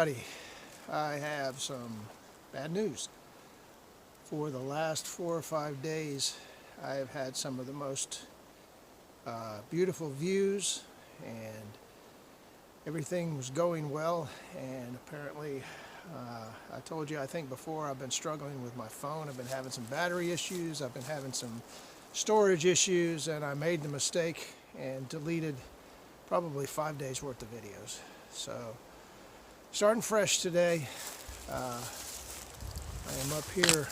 everybody. I have some bad news. For the last 4 or 5 days, I have had some of the most beautiful views, and everything was going well. And apparently, I told you, I think before, I've been struggling with my phone. I've been having some battery issues. I've been having some storage issues, and I made the mistake and deleted probably 5 days worth of videos. So, starting fresh today. I am up here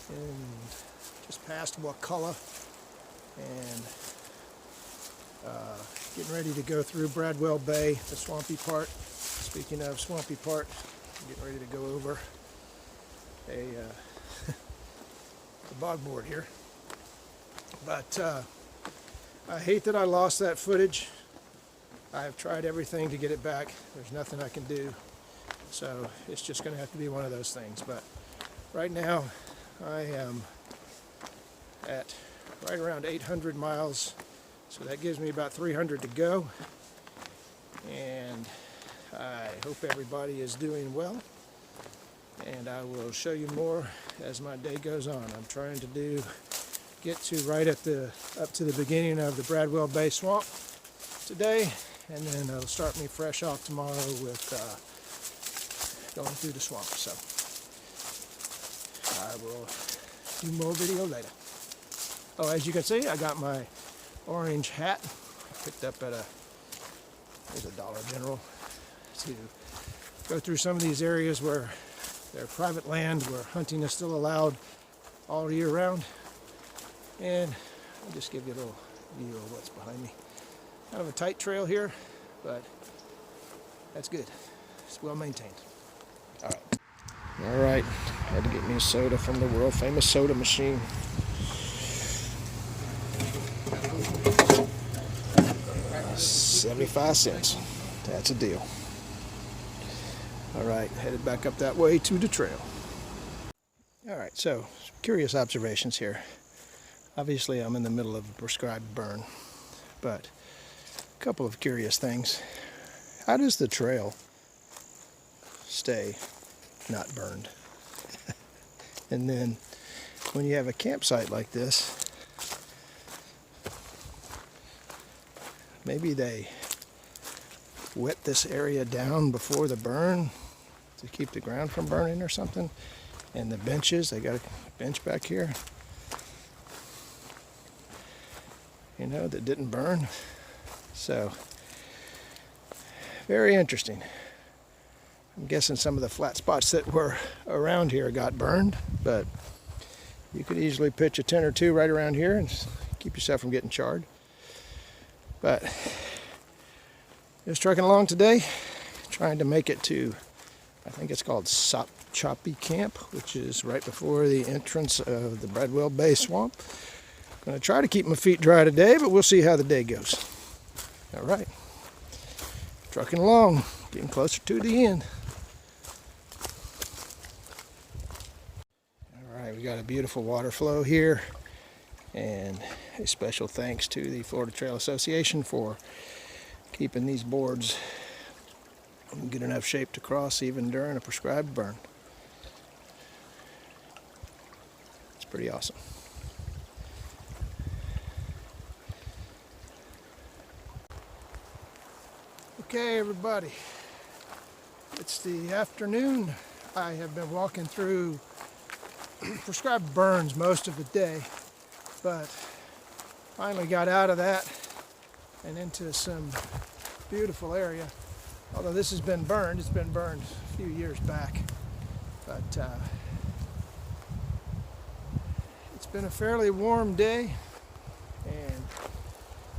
in just past Wakulla and getting ready to go through Bradwell Bay, the swampy part. Speaking of swampy part, I'm getting ready to go over a bog board here. But I hate that I lost that footage. I have tried everything to get it back. There's nothing I can do. So it's just going to have to be one of those things. But right now I am at right around 800 miles. So that gives me about 300 to go. And I hope everybody is doing well. And I will show you more as my day goes on. I'm trying to get to right at up to the beginning of the Bradwell Bay Swamp today. And then it'll start me fresh off tomorrow with going through the swamp. So I will do more video later. Oh, as you can see, I got my orange hat picked up at there's a Dollar General to go through some of these areas where they're private land, where hunting is still allowed all year round. And I'll just give you a little view of what's behind me. Kind of a tight trail here, but that's good. It's well maintained. All right. Had to get me a soda from the world famous soda machine. $0.75. That's a deal. All right, headed back up that way to the trail. All right, so curious observations here. Obviously, I'm in the middle of a prescribed burn, but a couple of curious things. How does the trail stay not burned? And then when you have a campsite like this, maybe they wet this area down before the burn to keep the ground from burning or something. And the benches, they got a bench back here, you know, that didn't burn. So, very interesting. I'm guessing some of the flat spots that were around here got burned, but you could easily pitch a tent or two right around here and keep yourself from getting charred. But just trucking along today, trying to make it to, I think it's called Sop Choppy Camp, which is right before the entrance of the Bradwell Bay Swamp. Going to try to keep my feet dry today, but we'll see how the day goes. All right, trucking along, getting closer to the end. All right, we got a beautiful water flow here, and a special thanks to the Florida Trail Association for keeping these boards in good enough shape to cross even during a prescribed burn. It's pretty awesome. Okay, everybody, it's the afternoon. I have been walking through prescribed burns most of the day, but finally got out of that and into some beautiful area. Although this has been burned, it's been burned a few years back, but it's been a fairly warm day, and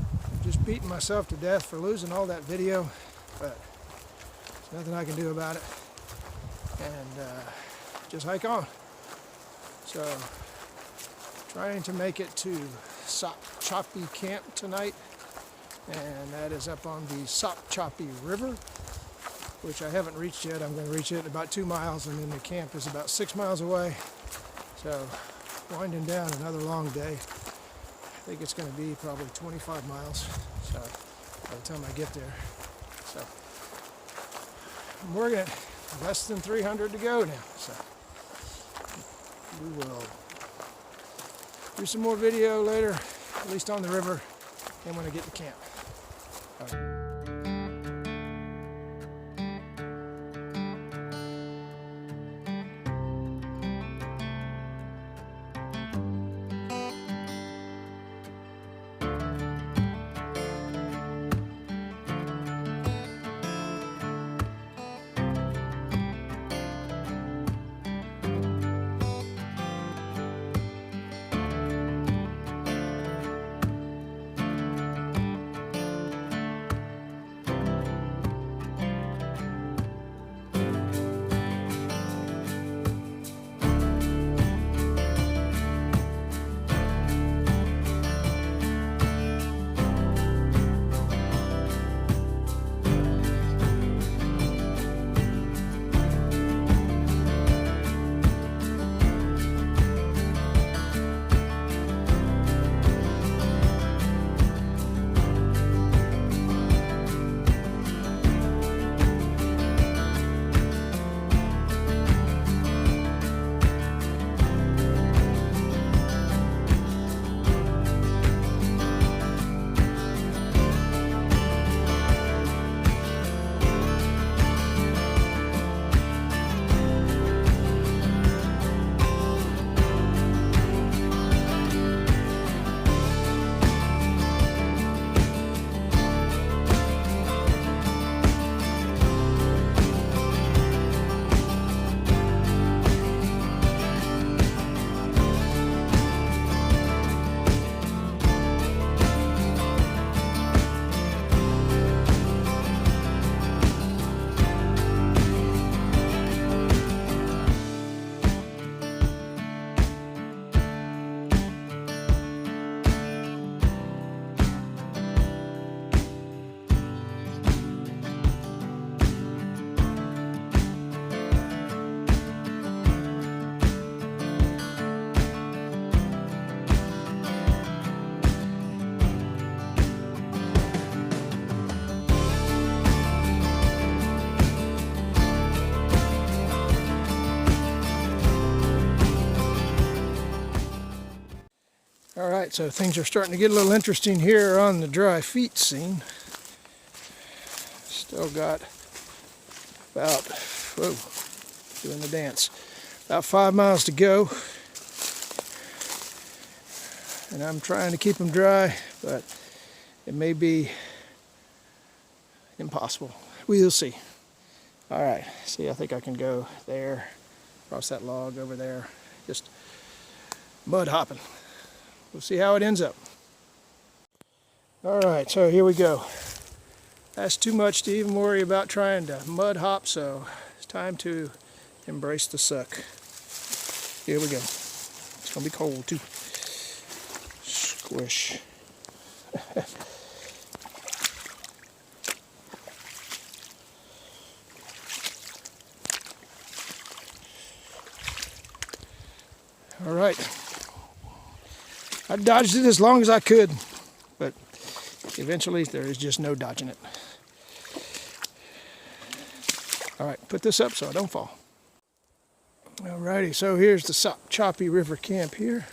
I'm just beating myself to death for losing all that video, but there's nothing I can do about it, and just hike on. So, trying to make it to Sop Choppy Camp tonight, and that is up on the Sop Choppy River, which I haven't reached yet. I'm going to reach it in about 2 miles, and then the camp is about 6 miles away. So, winding down another long day. I think it's going to be probably 25 miles. So, by the time I get there. So, We're at less than 300 to go now, so we will do some more video later, at least on the river, and when I get to camp. All right. All right, so things are starting to get a little interesting here on the dry feet scene. Still got about, whoa, doing the dance, about 5 miles to go. And I'm trying to keep them dry, but it may be impossible. We'll see. All right, see, I think I can go there, across that log over there, just mud hopping. We'll see how it ends up. All right, so here we go. That's too much to even worry about trying to mud hop, so it's time to embrace the suck. Here we go. It's gonna be cold too. Squish. All right. I dodged it as long as I could, but eventually there is just no dodging it. All right, put this up so I don't fall. All righty, so here's the choppy river camp here.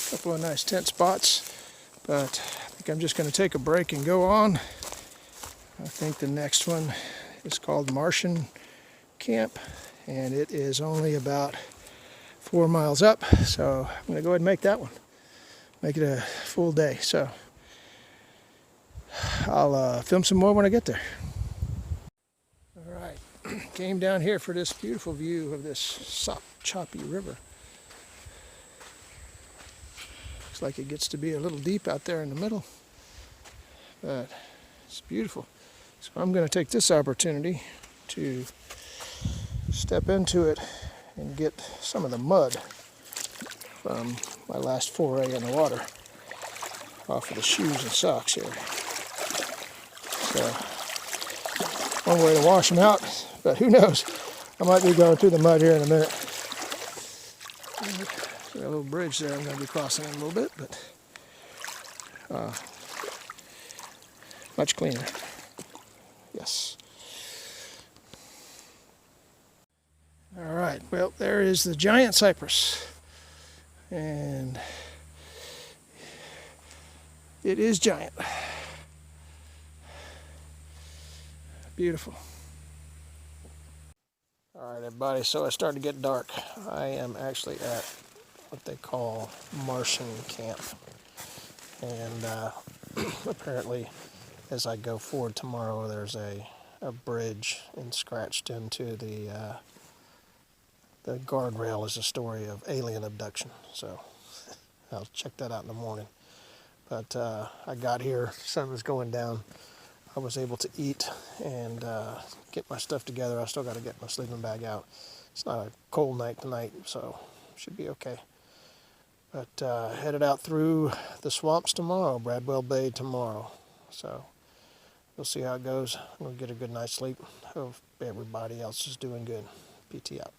A couple of nice tent spots, but I think I'm just going to take a break and go on. I think the next one is called Martian Camp, and it is only about 4 miles up, so I'm going to go ahead and make that one. Make it a full day, so I'll film some more when I get there. All right, came down here for this beautiful view of this choppy river. Looks like it gets to be a little deep out there in the middle, but it's beautiful. So I'm going to take this opportunity to step into it and get some of the mud from my last foray in the water off of the shoes and socks here. So, one way to wash them out, but who knows? I might be going through the mud here in a minute. Got a little bridge there I'm going to be crossing in a little bit, but much cleaner. Yes. All right, well, there is the giant cypress. And it is giant. Beautiful. All right, everybody, so it's starting to get dark. I am actually at what they call Martian camp. And apparently, as I go forward tomorrow, there's a bridge and scratched into the guardrail is a story of alien abduction. So I'll check that out in the morning. But I got here, sun was going down. I was able to eat and get my stuff together. I still got to get my sleeping bag out. It's not a cold night tonight, so should be okay. But headed out through the swamps tomorrow, Bradwell Bay tomorrow. So we'll see how it goes. I'm going to get a good night's sleep. Hope everybody else is doing good. PT out.